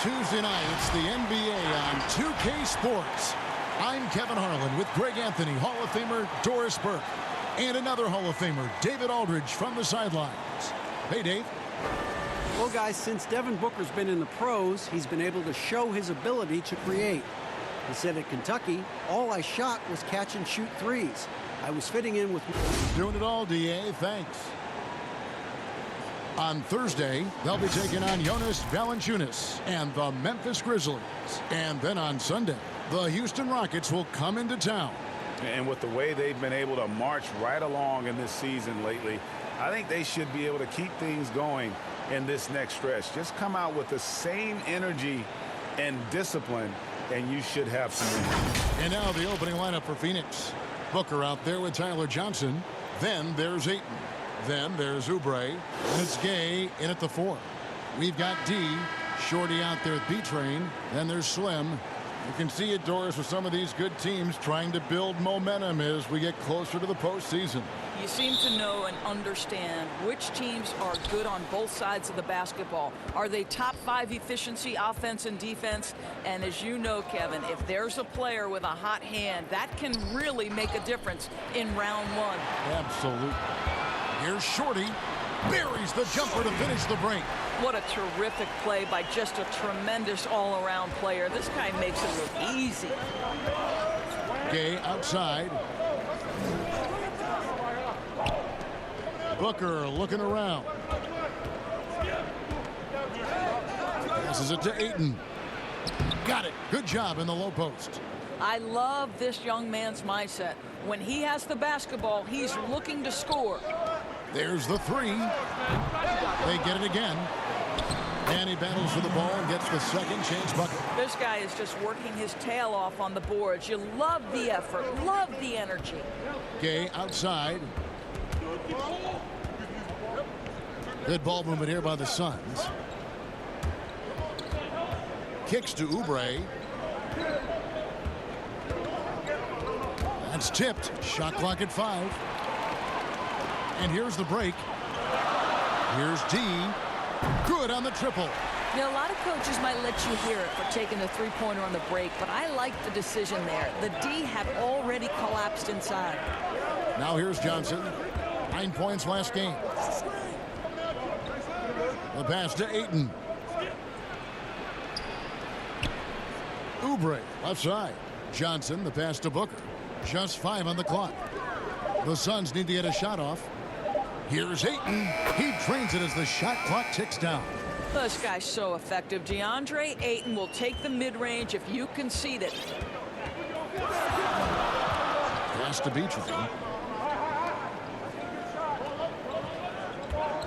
Tuesday night. It's the NBA on 2K Sports. I'm Kevin Harlan with Greg Anthony, Hall of Famer Doris Burke, and another Hall of Famer, David Aldridge, from the sidelines. Hey, Dave. Well, guys, since Devin Booker's been in the pros, he's been able to show his ability to create. He said at Kentucky, all I shot was catch and shoot threes. I was fitting in with... Doing it all, DA. Thanks. On Thursday, they'll be taking on Jonas Valanciunas and the Memphis Grizzlies. And then on Sunday, the Houston Rockets will come into town. And with the way they've been able to march right along in this season lately, I think they should be able to keep things going in this next stretch. Just come out with the same energy and discipline, and you should have some wins. And now the opening lineup for Phoenix. Booker out there with Tyler Johnson. Then there's Ayton. Then there's Oubre, and it's Gay in at the 4. We've got D, Shorty out there at B-Train. Then there's Slim. You can see it, Doris, with some of these good teams trying to build momentum as we get closer to the postseason. You seem to know and understand which teams are good on both sides of the basketball. Are they top 5 efficiency, offense and defense? And as you know, Kevin, if there's a player with a hot hand, that can really make a difference in round 1. Absolutely. Here's Shorty. Buries the jumper to finish the break. What a terrific play by just a tremendous all-around player. This guy makes it look easy. Gay outside. Booker looking around. Passes it to Ayton. Got it. Good job in the low post. I love this young man's mindset. When he has the basketball, he's looking to score. There's the 3. They get it again. And he battles for the ball and gets the second chance bucket. This guy is just working his tail off on the boards. You love the effort, love the energy. Gay outside. Good ball movement here by the Suns. Kicks to Oubre. That's tipped. Shot clock at 5. And here's the break. Here's D. Good on the triple. You know, a lot of coaches might let you hear it for taking the three-pointer on the break, but I like the decision there. The D had already collapsed inside. Now here's Johnson. 9 points last game. The pass to Ayton. Oubre, left side. Johnson, the pass to Booker. Just 5 on the clock. The Suns need to get a shot off. Here's Ayton. He drains it as the shot clock ticks down. This guy's so effective. DeAndre Ayton will take the mid-range if you concede it. Pass to B-Train.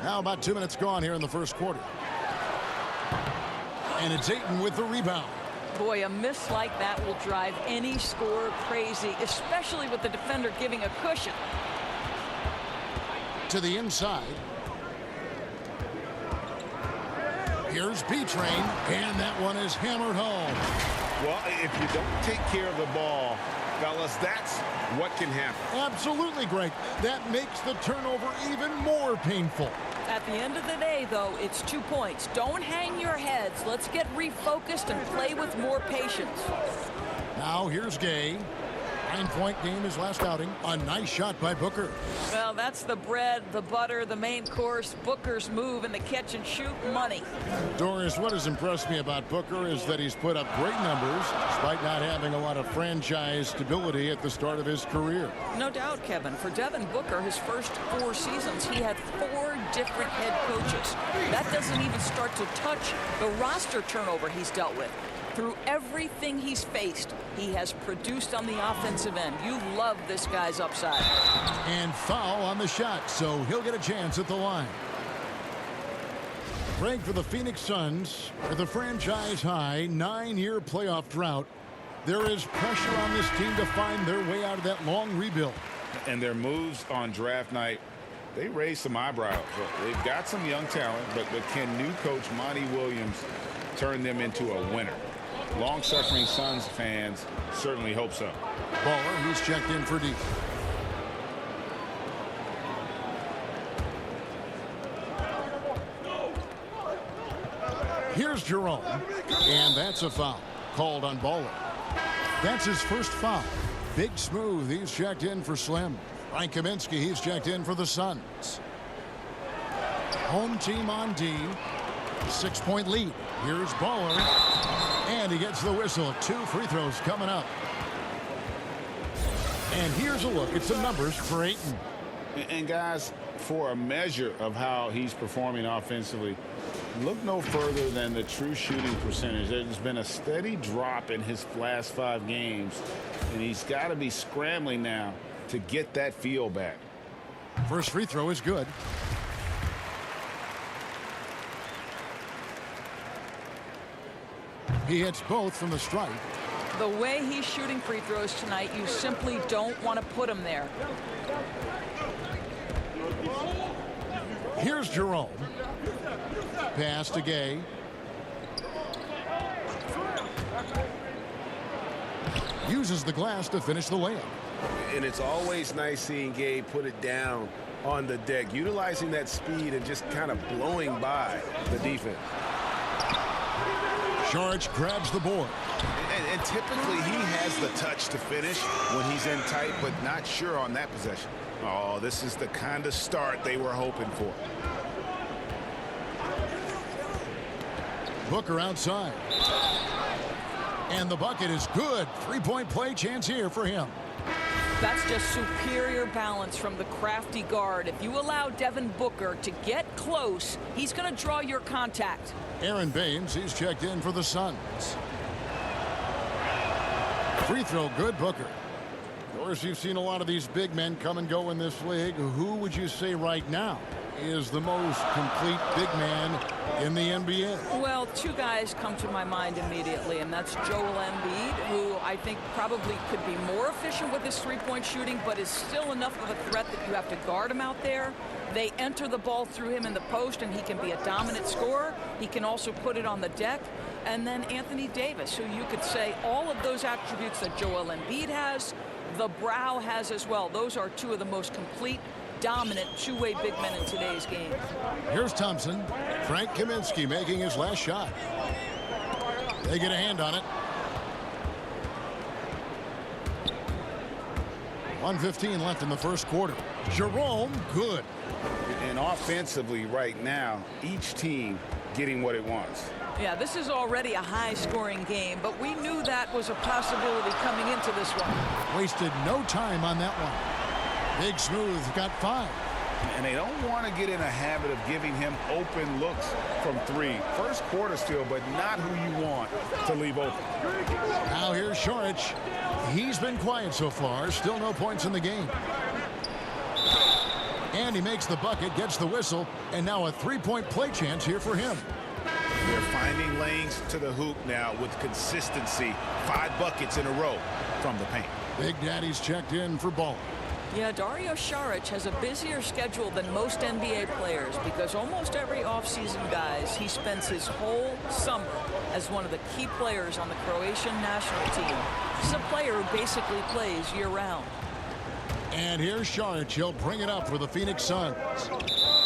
Now about 2 minutes gone here in the first quarter. And it's Ayton with the rebound. Boy, a miss like that will drive any scorer crazy, especially with the defender giving a cushion. To the inside. Here's B-Train, and that one is hammered home. Well, if you don't take care of the ball, fellas, that's what can happen. Absolutely, Greg. That makes the turnover even more painful. At the end of the day, though, it's 2 points. Don't hang your heads. Let's get refocused and play with more patience. Now here's Gay. 9-point game his last outing. A nice shot by Booker. Well, that's the bread, the butter, the main course, Booker's move, and the catch and shoot money. Doris, what has impressed me about Booker is that he's put up great numbers despite not having a lot of franchise stability at the start of his career. No doubt, Kevin. For Devin Booker, his first 4 seasons, he had 4 different head coaches. That doesn't even start to touch the roster turnover he's dealt with. Through everything he's faced, he has produced on the offensive end. You love this guy's upside. And foul on the shot, so he'll get a chance at the line. Greg, for the Phoenix Suns, with a franchise-high 9-year playoff drought, there is pressure on this team to find their way out of that long rebuild. And their moves on draft night, they raised some eyebrows. They've got some young talent, but can new coach Monty Williams turn them into a winner? Long-suffering Suns fans certainly hope so. Baller, he's checked in for D. Here's Jerome. And that's a foul called on Baller. That's his first foul. Big Smooth, he's checked in for Slim. Frank Kaminsky, he's checked in for the Suns. Home team on D. 6-point lead. Here's Baller. And he gets the whistle. 2 free throws coming up. And here's a look at some numbers for Ayton. And guys, for a measure of how he's performing offensively, look no further than the true shooting percentage. There's been a steady drop in his last 5 games, and he's got to be scrambling now to get that feel back. First free throw is good. He hits both from the stripe. The way he's shooting free throws tonight, you simply don't want to put him there. Here's Jerome. Pass to Gay. Uses the glass to finish the layup. And it's always nice seeing Gabe put it down on the deck, utilizing that speed and just kind of blowing by the defense. Saric grabs the board. And typically he has the touch to finish when he's in tight, but not sure on that possession. Oh, this is the kind of start they were hoping for. Booker outside. And the bucket is good. 3-point play chance here for him. That's just superior balance from the crafty guard. If you allow Devin Booker to get close, he's going to draw your contact. Aaron Baines, he's checked in for the Suns. Free throw good, Booker. Of course, you've seen a lot of these big men come and go in this league. Who would you say right now is the most complete big man in the NBA? Well, 2 guys come to my mind immediately, and that's Joel Embiid, who I think probably could be more efficient with his 3-point shooting, but is still enough of a threat that you have to guard him out there. They enter the ball through him in the post, and he can be a dominant scorer. He can also put it on the deck. And then Anthony Davis, who you could say all of those attributes that Joel Embiid has, the Brow has as well. Those are 2 of the most complete, dominant 2-way big men in today's game. Here's Thompson. Frank Kaminsky making his last shot. They get a hand on it. 1:15 left in the first quarter. Jerome, good. And offensively right now, each team getting what it wants. Yeah, this is already a high-scoring game, but we knew that was a possibility coming into this one. Wasted no time on that one. Big Smooth got 5. And they don't want to get in a habit of giving him open looks from 3. First quarter still, but not who you want to leave open. Now here's Saric. He's been quiet so far. Still no points in the game. And he makes the bucket, gets the whistle, and now a 3-point play chance here for him. They're finding lanes to the hoop now with consistency. 5 buckets in a row from the paint. Big Daddy's checked in for Ball. Yeah, Dario Saric has a busier schedule than most NBA players because almost every offseason, guys, he spends his whole summer as one of the key players on the Croatian national team. He's a player who basically plays year-round. And here's Saric. He'll bring it up for the Phoenix Suns.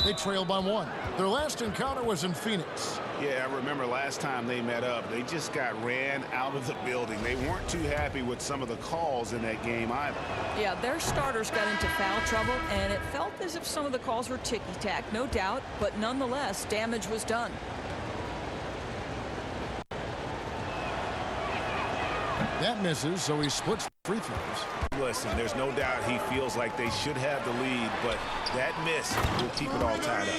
They trail by 1. Their last encounter was in Phoenix. Yeah, I remember last time they met up, they just got ran out of the building. They weren't too happy with some of the calls in that game either. Yeah, their starters got into foul trouble, and it felt as if some of the calls were ticky-tack, no doubt, but nonetheless, damage was done. That misses, so he splits free throws. Listen, there's no doubt he feels like they should have the lead, but that miss will keep it all tied up.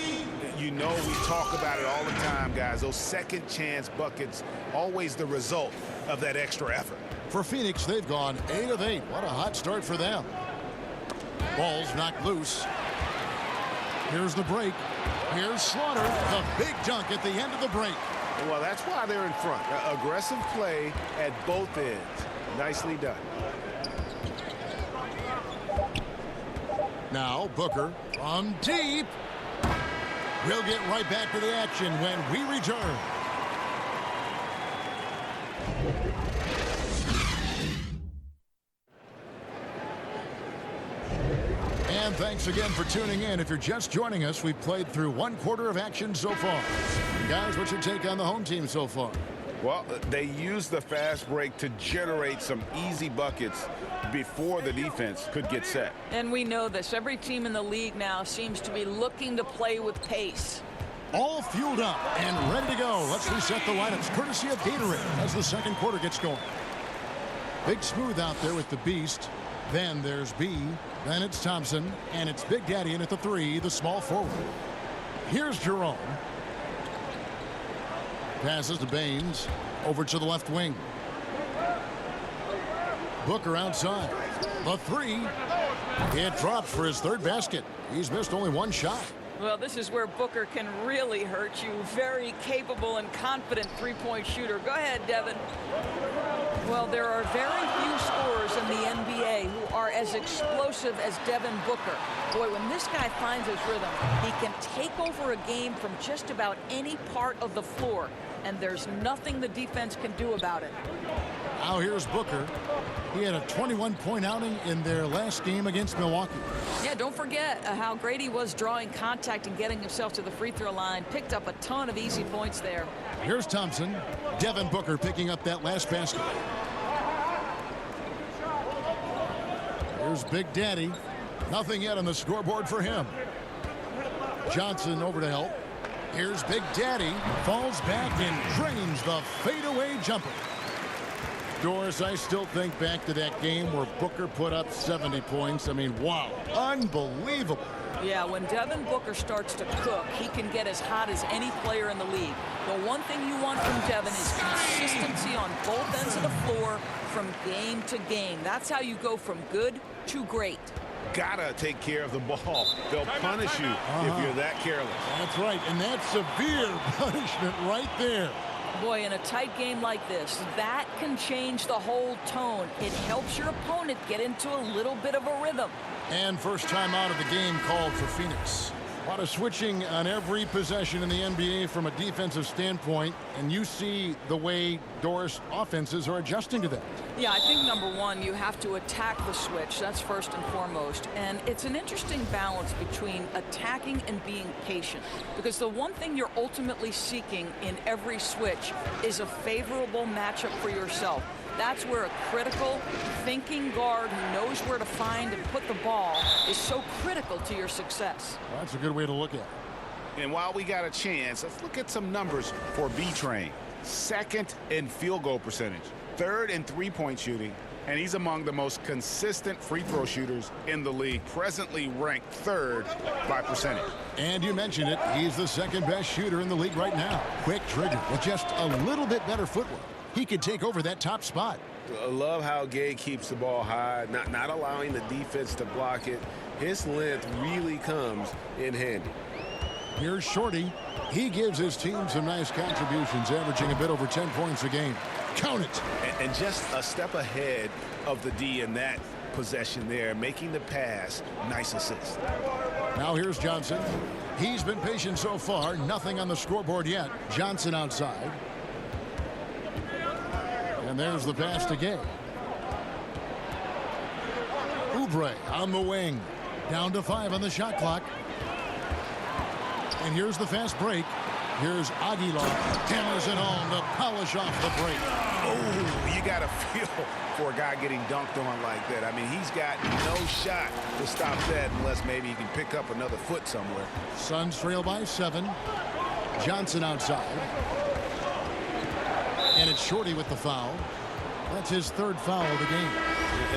You know we talk about it all the time, guys. Those second chance buckets, always the result of that extra effort. For Phoenix, they've gone 8 of 8. What a hot start for them. Ball's knocked loose. Here's the break. Here's Slaughter. The big dunk at the end of the break. Well, that's why they're in front. Aggressive play at both ends. Nicely done. Now Booker from deep. We'll get right back to the action when we return. And thanks again for tuning in. If you're just joining us, we've played through 1/4 of action so far. Guys, what's your take on the home team so far? Well, they used the fast break to generate some easy buckets before the defense could get set. And we know this. Every team in the league now seems to be looking to play with pace. All fueled up and ready to go. Let's reset the lineups courtesy of Gatorade as the second quarter gets going. Big Smooth out there with the Beast. Then there's B. Then it's Thompson. And it's Big Daddy in at the 3, the small forward. Here's Jerome. Passes to Baines. Over to the left wing. Booker outside. The 3. It drops for his third basket. He's missed only one shot. Well, this is where Booker can really hurt you. Very capable and confident three-point shooter. Go ahead, Devin. Well, there are very few scorers in the NBA who are as explosive as Devin Booker. Boy, when this guy finds his rhythm, he can take over a game from just about any part of the floor, and there's nothing the defense can do about it. Now here's Booker. He had a 21-point outing in their last game against Milwaukee. Yeah, don't forget how great he was drawing contact and getting himself to the free throw line. Picked up a ton of easy points there. Here's Thompson. Devin Booker picking up that last basket. Here's Big Daddy. Nothing yet on the scoreboard for him. Johnson over to help. Here's Big Daddy. Falls back and drains the fadeaway jumper. Doris, I still think back to that game where Booker put up 70 points. I mean, wow, unbelievable. Yeah, when Devin Booker starts to cook, he can get as hot as any player in the league. The one thing you want from Devin is consistency on both ends of the floor from game to game. That's how you go from good to great. Gotta take care of the ball. They'll punish you if you're that careless. That's right, and that's severe punishment right there. Boy, in a tight game like this, that can change the whole tone. It helps your opponent get into a little bit of a rhythm. And first time out of the game called for Phoenix. A lot of switching on every possession in the NBA from a defensive standpoint, and you see the way Doris offenses are adjusting to that. Yeah, I think number one, you have to attack the switch. That's first and foremost. And it's an interesting balance between attacking and being patient. Because the one thing you're ultimately seeking in every switch is a favorable matchup for yourself. That's where a critical, thinking guard who knows where to find and put the ball is so critical to your success. Well, that's a good way to look at it. And while we got a chance, let's look at some numbers for B-Train. Second in field goal percentage, third in three-point shooting, and he's among the most consistent free throw shooters in the league, presently ranked third by percentage. And you mentioned it, he's the second best shooter in the league right now. Quick trigger with just a little bit better footwork. He could take over that top spot. I love how Gay keeps the ball high, not allowing the defense to block it. His length really comes in handy. Here's Shorty. He gives his team some nice contributions, averaging a bit over 10 points a game. Count it. And just a step ahead of the D in that possession there, making the pass. Nice assist. Now here's Johnson. He's been patient so far. Nothing on the scoreboard yet. Johnson outside. And there's the pass to Gay. Oubre on the wing. Down to 5 on the shot clock. And here's the fast break. Here's Aguilar. Hammers it home to polish off the break. Oh, you got to feel for a guy getting dunked on like that. I mean, he's got no shot to stop that unless maybe he can pick up another foot somewhere. Suns trail by 7. Johnson outside. And it's Shorty with the foul. That's his third foul of the game.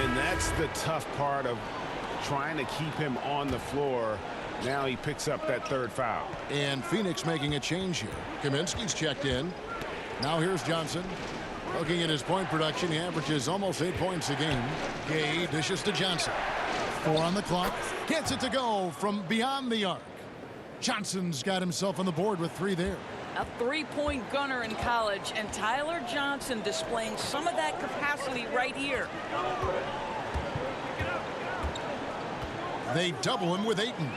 And that's the tough part of trying to keep him on the floor. Now he picks up that third foul. And Phoenix making a change here. Kaminsky's checked in. Now here's Johnson. Looking at his point production, he averages almost 8 points a game. Gay dishes to Johnson. 4 on the clock. Gets it to go from beyond the arc. Johnson's got himself on the board with 3 there. A three-point gunner in college, and Tyler Johnson displaying some of that capacity right here. They double him with Ayton.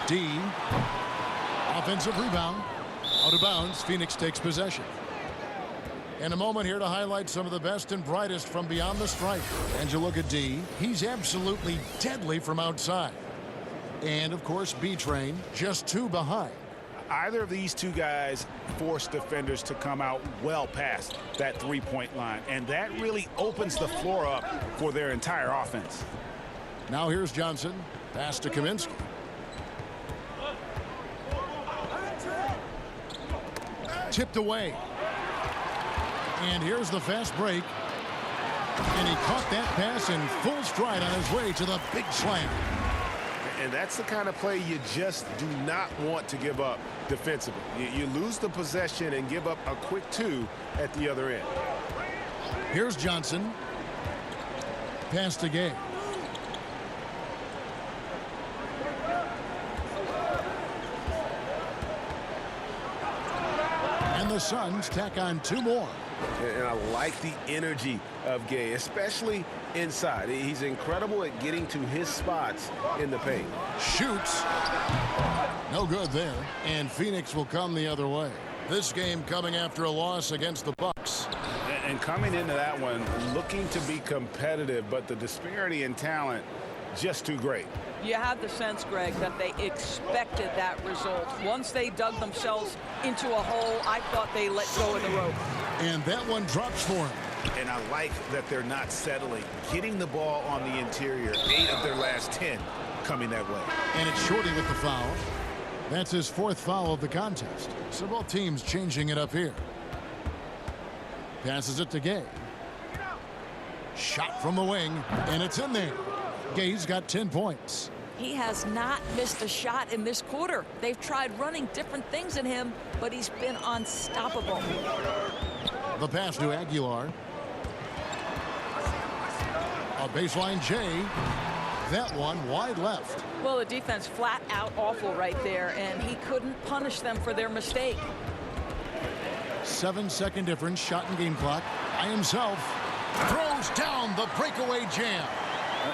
D. Offensive rebound. Out of bounds. Phoenix takes possession. In a moment here to highlight some of the best and brightest from beyond the stripe. And you look at D. He's absolutely deadly from outside. And, of course, B-Train just 2 behind. Either of these two guys force defenders to come out well past that three-point line, and that really opens the floor up for their entire offense. Now here's Johnson. Pass to Kaminsky. Tipped away. And here's the fast break. And he caught that pass in full stride on his way to the big slam. And that's the kind of play you just do not want to give up defensively. You lose the possession and give up a quick two at the other end. Here's Johnson. Pass to Gay. And the Suns tack on two more. And I like the energy of Gay, especially inside. He's incredible at getting to his spots in the paint. Shoots. No good there. And Phoenix will come the other way. This game coming after a loss against the Bucks. And coming into that one, looking to be competitive, but the disparity in talent just too great. You have the sense, Greg, that they expected that result. Once they dug themselves into a hole, I thought they let go of the rope. And that one drops for him. And I like that they're not settling, getting the ball on the interior. 8 of their last 10 coming that way. And it's Shorty with the foul. That's his 4th foul of the contest. So both teams changing it up here. Passes it to Gay. Shot from the wing, and it's in there. Gay's got 10 points. He has not missed a shot in this quarter. They've tried running different things in him, but he's been unstoppable. The pass to Aguilar. A baseline J. That one wide left. Well, the defense flat out awful right there, and he couldn't punish them for their mistake. 7-second difference, shot and game clock. By himself. Throws down the breakaway jam.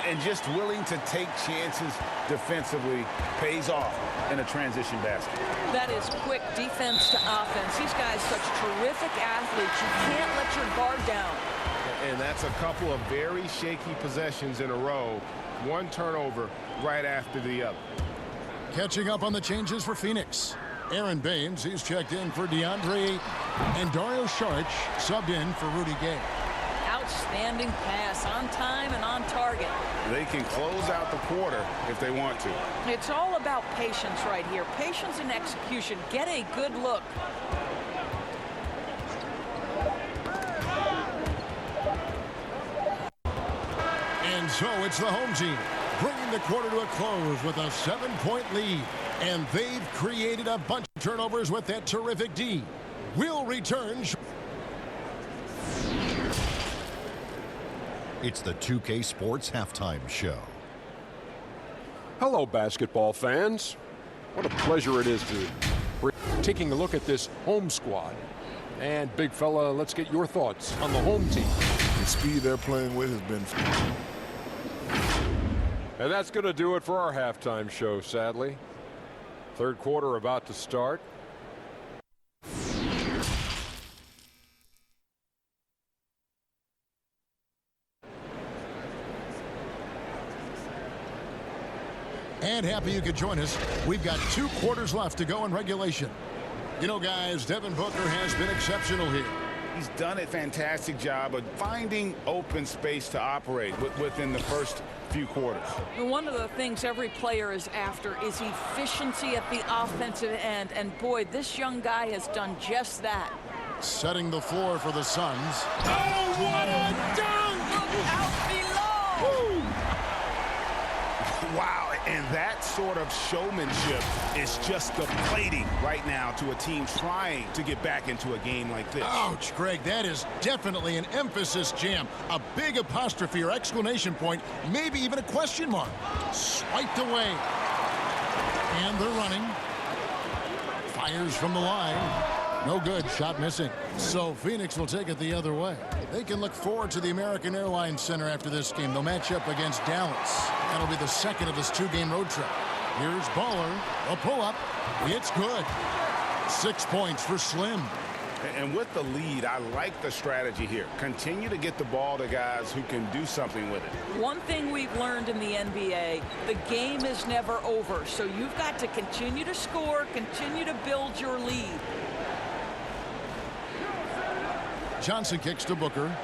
And just willing to take chances defensively pays off in a transition basket. That is quick defense to offense. These guys such terrific athletes. You can't let your guard down. And that's a couple of very shaky possessions in a row. One turnover right after the other. Catching up on the changes for Phoenix. Aaron Baines, he's checked in for DeAndre Ayton. And Dario Saric subbed in for Rudy Gay. Outstanding pass, on time and on target. They can close out the quarter if they want to. It's all about patience right here. Patience and execution. Get a good look. And so it's the home team bringing the quarter to a close with a 7-point lead. And they've created a bunch of turnovers with that terrific D. We'll return. It's the 2K Sports Halftime Show. Hello, basketball fans. What a pleasure it is to taking a look at this home squad. And big fella, let's get your thoughts on the home team. The speed they're playing with has been. And that's going to do it for our halftime show, sadly. Third quarter about to start. And happy you could join us. We've got 2 quarters left to go in regulation. You know, guys, Devin Booker has been exceptional here. He's done a fantastic job of finding open space to operate within the first few quarters. One of the things every player is after is efficiency at the offensive end. And boy, this young guy has done just that. Setting the floor for the Suns. Oh, what a dunk! Look out below! Woo! Wow, and that sort of showmanship is just deflating right now to a team trying to get back into a game like this. Ouch, Greg, that is definitely an emphasis jam. A big apostrophe or exclamation point, maybe even a question mark. Swiped away. And they're running. Fires from the line. No good, shot missing. So Phoenix will take it the other way. They can look forward to the American Airlines Center after this game. They'll match up against Dallas. That'll be the second of this 2-game road trip. Here's Baller, a pull-up. It's good. 6 points for Slim. And with the lead, I like the strategy here. Continue to get the ball to guys who can do something with it. One thing we've learned in the NBA, the game is never over. So you've got to continue to score, continue to build your lead. Johnson kicks to Booker.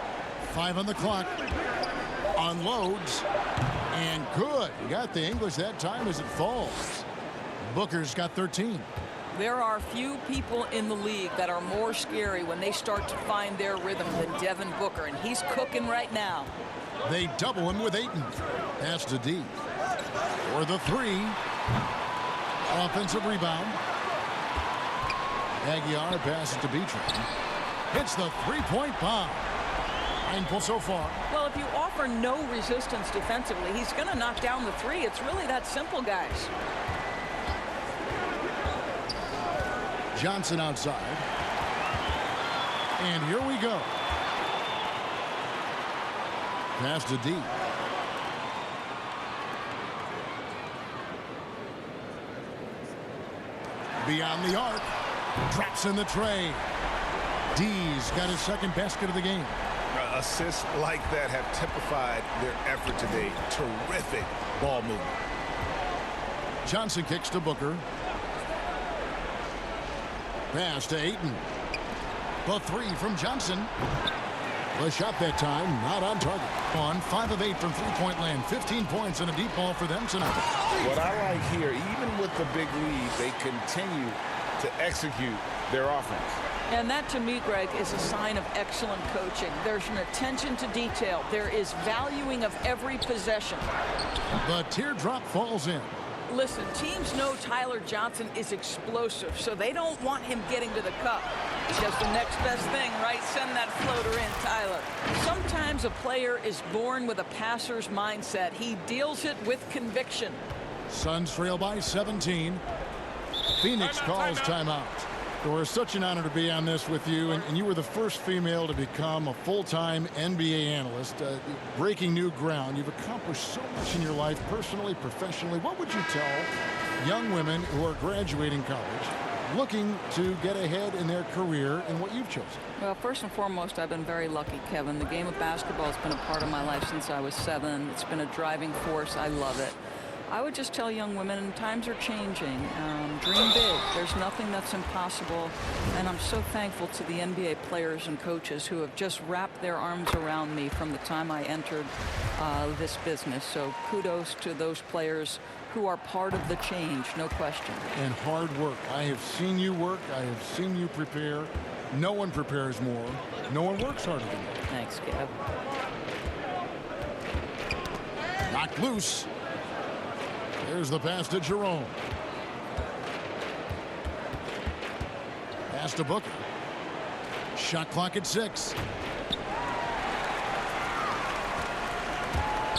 5 on the clock. Unloads. And good. Got the English that time as it falls. Booker's got 13. There are few people in the league that are more scary when they start to find their rhythm than Devin Booker, and he's cooking right now. They double him with Ayton. Pass to D. For the 3. Offensive rebound. Caguioa passes to Beatrice. Hits the three-point bomb. 9 points so far. Well, if you offer no resistance defensively, he's going to knock down the 3. It's really that simple, guys. Johnson outside. And here we go. Pass to D. Beyond the arc. Traps in the tray. D's got his second basket of the game. Assists like that have typified their effort today. Terrific ball movement. Johnson kicks to Booker. Pass to Ayton. The 3 from Johnson. The shot that time not on target. On 5 of 8 from three-point land. 15 points and a deep ball for them tonight. What I like here, even with the big lead, they continue to execute their offense. And that, to me, Greg, is a sign of excellent coaching. There's an attention to detail. There is valuing of every possession. The teardrop falls in. Listen, teams know Tyler Johnson is explosive, so they don't want him getting to the cup. It's just the next best thing, right? Send that floater in, Tyler. Sometimes a player is born with a passer's mindset. He deals it with conviction. Suns trail by 17. Phoenix calls timeout. It was such an honor to be on this with you, and you were the first female to become a full-time NBA analyst, breaking new ground. You've accomplished so much in your life, personally, professionally. What would you tell young women who are graduating college, looking to get ahead in their career in what you've chosen? Well, first and foremost, I've been very lucky, Kevin. The game of basketball has been a part of my life since I was 7. It's been a driving force. I love it. I would just tell young women, times are changing. Dream big. There's nothing that's impossible. And I'm so thankful to the NBA players and coaches who have just wrapped their arms around me from the time I entered this business. So kudos to those players who are part of the change, no question. And hard work. I have seen you work. I have seen you prepare. No one prepares more. No one works harder than you. Thanks, Kev. Knocked loose. There's the pass to Jerome. Pass to Booker. Shot clock at 6.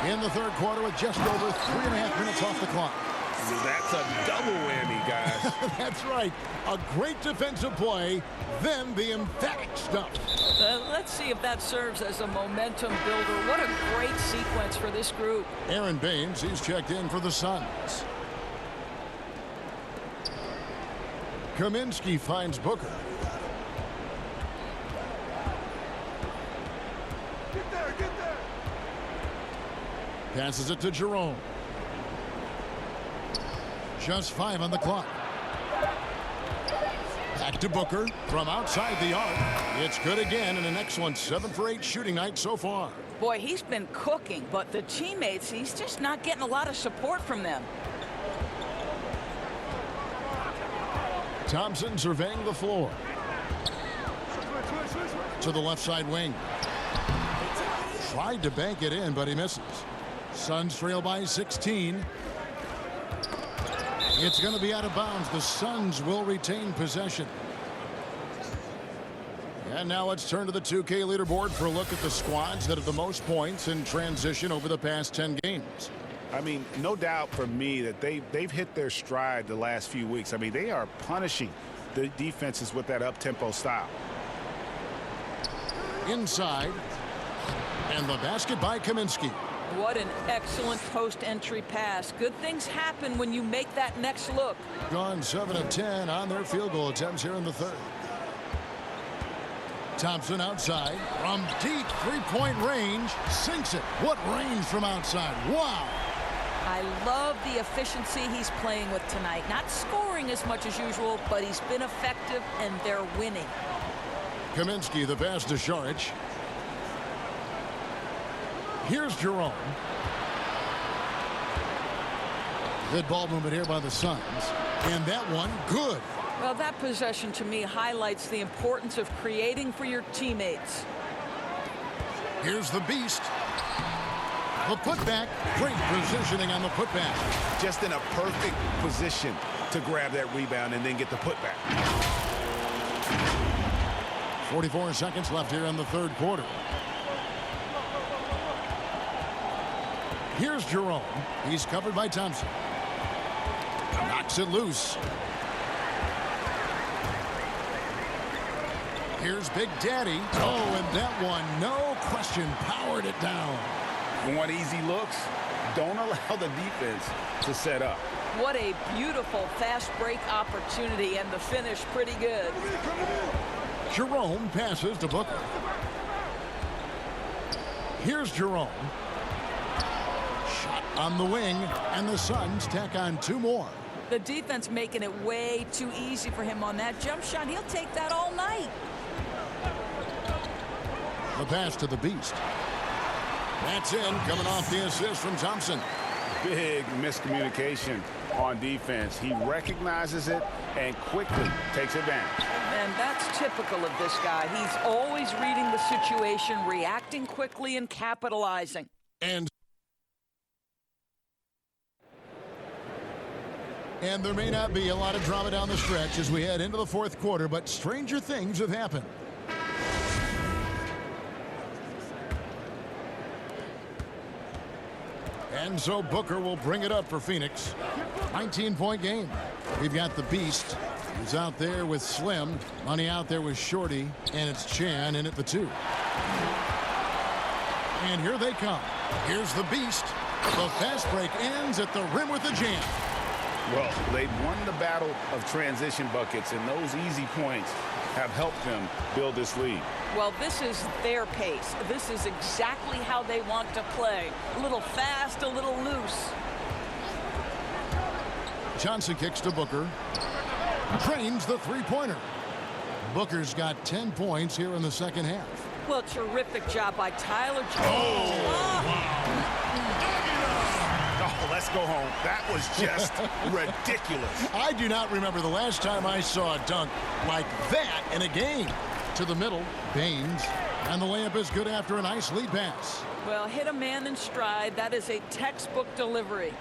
In the third quarter with just over 3.5 minutes off the clock. That's a double whammy, guys. That's right. A great defensive play, then the emphatic stuff. Let's see if that serves as a momentum builder. What a great sequence for this group. Aaron Baines, he's checked in for the Suns. Kaminsky finds Booker. Get there. Passes it to Jerome. Just 5 on the clock. Back to Booker from outside the arc. It's good again, and an excellent 7 for 8 shooting night so far. Boy, he's been cooking, but the teammates, he's just not getting a lot of support from them. Thompson surveying the floor. To the left side wing. Tried to bank it in, but he misses. Suns trail by 16. It's going to be out of bounds. The Suns will retain possession. And now let's turn to the 2K leaderboard for a look at the squads that have the most points in transition over the past 10 games. I mean, no doubt for me that they've hit their stride the last few weeks. I mean, they are punishing the defenses with that up-tempo style. Inside. And the basket by Kaminsky. What an excellent post-entry pass. Good things happen when you make that next look. Gone 7 of 10 on their field goal attempts here in the third. Thompson outside from deep three-point range. Sinks it. What range from outside. Wow. I love the efficiency he's playing with tonight. Not scoring as much as usual, but he's been effective, and they're winning. Kaminsky, the pass to Saric. Here's Jerome. Good ball movement here by the Suns. And that one, good. Well, that possession to me highlights the importance of creating for your teammates. Here's the beast. The putback. Great positioning on the putback. Just in a perfect position to grab that rebound and then get the putback. 44 seconds left here in the third quarter. Here's Jerome. He's covered by Thompson. Knocks it loose. Here's Big Daddy. Oh, and that one, no question, powered it down. You want easy looks? Don't allow the defense to set up. What a beautiful fast break opportunity, and the finish pretty good. Jerome passes to Booker. Here's Jerome. Shot on the wing, and the Suns tack on two more. The defense making it way too easy for him on that jump shot. He'll take that all night. The pass to the beast. That's in, coming off the assist from Thompson. Big miscommunication on defense. He recognizes it and quickly takes advantage. And that's typical of this guy. He's always reading the situation, reacting quickly, and capitalizing. And there may not be a lot of drama down the stretch as we head into the fourth quarter, but stranger things have happened. And so Booker will bring it up for Phoenix. 19-point game. We've got the beast. He's out there with Slim. Money out there with Shorty. And it's Chan in at the 2. And here they come. Here's the beast. The fast break ends at the rim with the jam. Well, they've won the battle of transition buckets, and those easy points have helped them build this lead. Well, this is their pace. This is exactly how they want to play. A little fast, a little loose. Johnson kicks to Booker. Drains the three-pointer. Booker's got 10 points here in the second half. Well, terrific job by Tyler Johnson. Oh, let's go home. That was just ridiculous. I do not remember the last time I saw a dunk like that in a game. To the middle, Baines. And the layup is good after a nice lead pass. Well, hit a man in stride. That is a textbook delivery.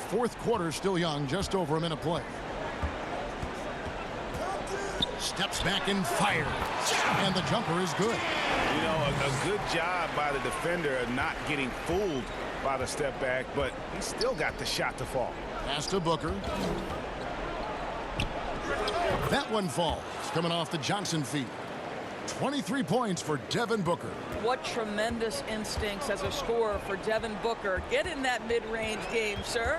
Fourth quarter still young, just over a minute play. Steps back and fires. And the jumper is good. You know, a good job by the defender of not getting fooled by the step back, but he still got the shot to fall. Pass to Booker. That one falls, coming off the Johnson feed. 23 points for Devin Booker. What tremendous instincts as a scorer for Devin Booker. Get in that mid-range game, sir.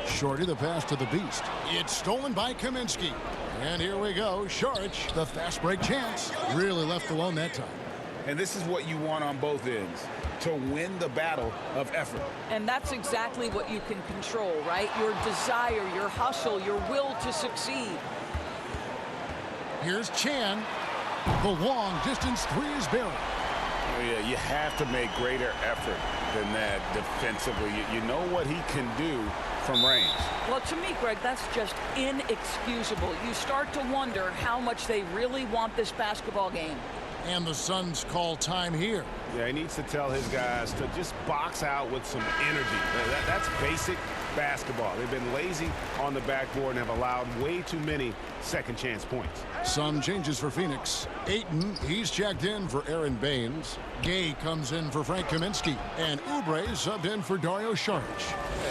Shorty, the pass to the beast. It's stolen by Kaminsky. And here we go. Saric, the fast break chance. Really left alone that time. And this is what you want on both ends, to win the battle of effort. And that's exactly what you can control, right? Your desire, your hustle, your will to succeed. Here's Chan. The long distance three is buried. Oh, yeah, you have to make greater effort than that defensively. You know what he can do from range. Well, to me, Greg, that's just inexcusable. You start to wonder how much they really want this basketball game. And the Suns call time here. Yeah, he needs to tell his guys to just box out with some energy. That's basic basketball. They've been lazy on the backboard and have allowed way too many second chance points. Some changes for Phoenix. Ayton, he's checked in for Aaron Baines. Gay comes in for Frank Kaminsky. And Oubre subbed in for Dario Saric.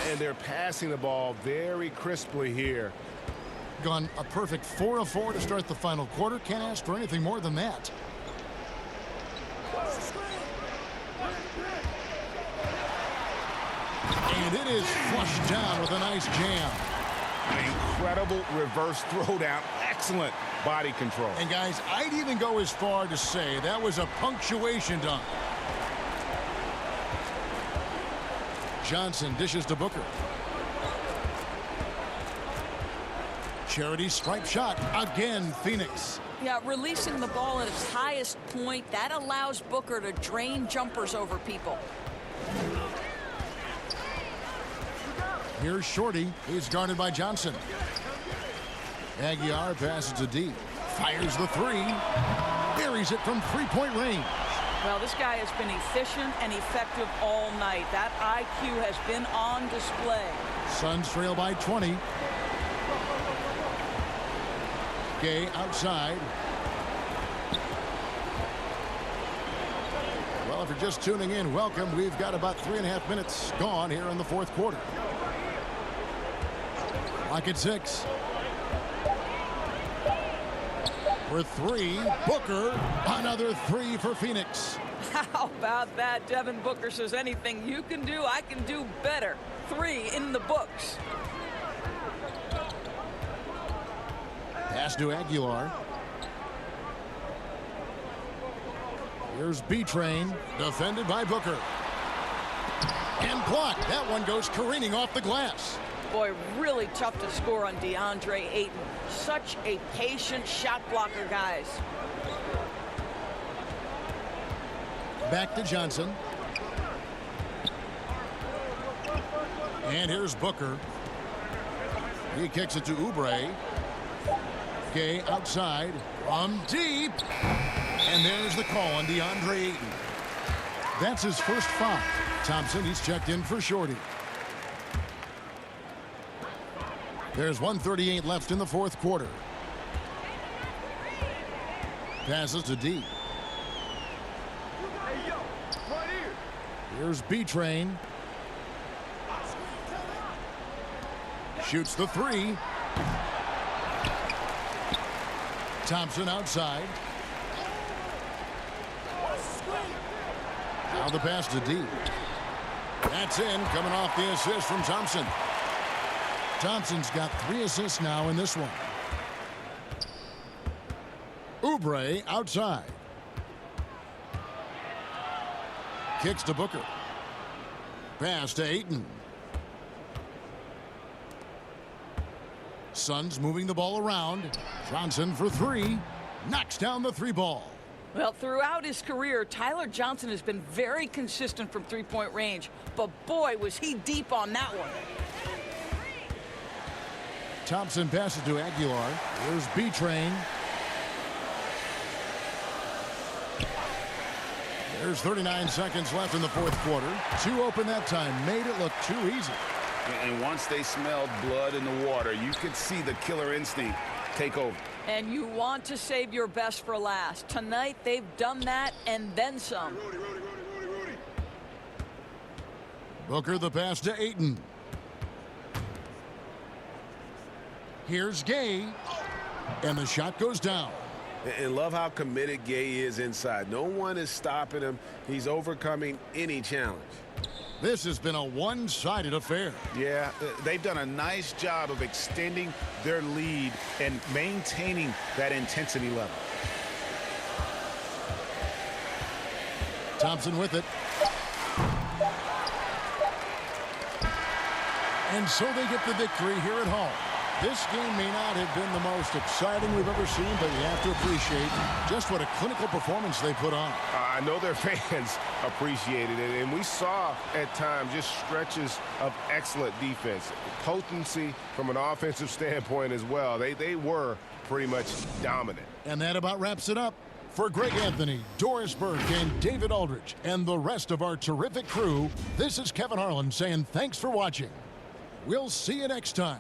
And they're passing the ball very crisply here. Gone a perfect 4 of 4 to start the final quarter. Can't ask for anything more than that. And it is flushed down with a nice jam. incredible reverse throwdown. Excellent body control. And guys, I'd even go as far to say that was a punctuation dunk. Johnson dishes to Booker. Charity stripe shot. Again, Phoenix. Yeah, releasing the ball at its highest point, that allows Booker to drain jumpers over people. Here's Shorty. He's guarded by Johnson. Aguilar passes to D. Fires the three. Buries it from three-point range. Well, this guy has been efficient and effective all night. That IQ has been on display. Suns trail by 20. Gay outside. Well, if you're just tuning in, welcome. We've got about 3.5 minutes gone here in the fourth quarter. Clock at 6. For three, Booker. Another three for Phoenix. How about that? Devin Booker says anything you can do, I can do better. 3 in the books. Pass to Aguilar. Here's B-Train, defended by Booker. And blocked. That one goes careening off the glass. Boy, really tough to score on DeAndre Ayton. Such a patient shot blocker, guys. Back to Johnson. And here's Booker. He kicks it to Oubre. Gay outside from deep. And there's the call on DeAndre Ayton. That's his first foul. Thompson, he's checked in for Shorty. There's 1:38 left in the fourth quarter. Passes to D. Here's B-Train. Shoots the three. Thompson outside. Now the pass to D. That's in, coming off the assist from Thompson. Thompson's got 3 assists now in this one. Oubre outside. Kicks to Booker. Pass to Ayton. Suns moving the ball around. Johnson for 3. Knocks down the 3 ball. Well, throughout his career, Tyler Johnson has been very consistent from three-point range. But boy, was he deep on that one. Thompson passes to Aguilar. Here's B-Train. There's 39 seconds left in the fourth quarter. 2 open that time. Made it look too easy. And once they smelled blood in the water, you could see the killer instinct take over. And you want to save your best for last. Tonight, they've done that and then some. Booker the pass to Ayton. Here's Gay. And the shot goes down. And love how committed Gay is inside. No one is stopping him. He's overcoming any challenge. This has been a one-sided affair. Yeah, they've done a nice job of extending their lead and maintaining that intensity level. Thompson with it. And so they get the victory here at home. This game may not have been the most exciting we've ever seen, but you have to appreciate just what a clinical performance they put on. I know their fans appreciated it, and we saw at times just stretches of excellent defense. Potency from an offensive standpoint as well. They were pretty much dominant. And that about wraps it up. For Greg Anthony, Doris Burke, and David Aldridge, and the rest of our terrific crew, this is Kevin Harlan saying thanks for watching. We'll see you next time.